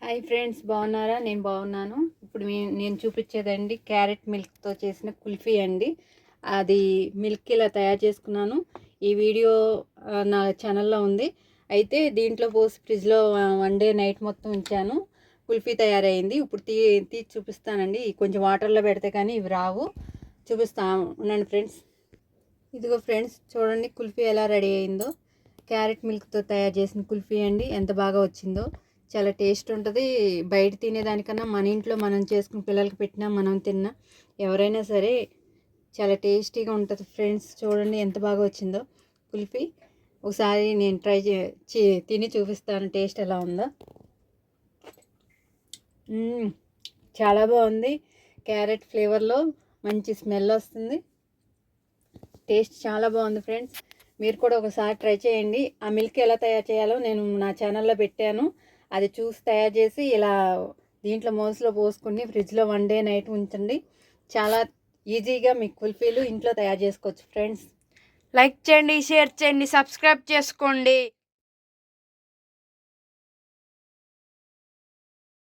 Hi friends, బాగున్నారా? నేను బాగున్నాను. ఇప్పుడు నేను చూపించేదండి క్యారెట్ మిల్క్తో చేసిన కుల్ఫీ అండి. అది మిల్క్ ఇలా తయారు చేసుకున్నాను. ఈ వీడియో నా ఛానల్లో ఉంది. అయితే దీంట్లో పోసి ఫ్రిడ్జ్లో 1 డే నైట్ మొత్తం ఉంచాను. కుల్ఫీ తయారైంది. ఇప్పుడు తీసి చూపిస్తానండి. కొంచెం వాటర్లో పెడితే కానీ ఇవి రావు. ఉండండి ఫ్రెండ్స్. ఇదిగో ఫ్రెండ్స్, చూడండి కుల్ఫీ ఎలా రెడీ అయిందో. క్యారెట్ మిల్క్తో తయారు చేసిన కుల్ఫీ అండి. ఎంత బాగా వచ్చిందో. చాలా టేస్ట్ ఉంటుంది. బయట తినేదానికన్నా మన ఇంట్లో మనం చేసుకుని పిల్లలకి పెట్టినా మనం తిన్నా ఎవరైనా సరే చాలా టేస్టీగా ఉంటుంది ఫ్రెండ్స్. చూడండి ఎంత బాగా వచ్చిందో కుల్ఫీ. ఒకసారి నేను తిని చూపిస్తాను టేస్ట్ ఎలా ఉందో. చాలా బాగుంది. క్యారెట్ ఫ్లేవర్లో మంచి స్మెల్ వస్తుంది. టేస్ట్ చాలా బాగుంది ఫ్రెండ్స్. మీరు కూడా ఒకసారి ట్రై చేయండి. ఆ మిల్క్ ఎలా తయారు చేయాలో నేను నా ఛానల్లో పెట్టాను. అది చూసి తయారు చేసి ఇలా దీంట్లో మోస్లో పోసుకుని ఫ్రిడ్జ్లో 1 డే నైట్ ఉంచండి. చాలా ఈజీగా మీకు కుల్ఫీలు ఇంట్లో తయారు చేసుకోవచ్చు ఫ్రెండ్స్. లైక్ చేయండి, షేర్ చేయండి, సబ్స్క్రైబ్ చేసుకోండి.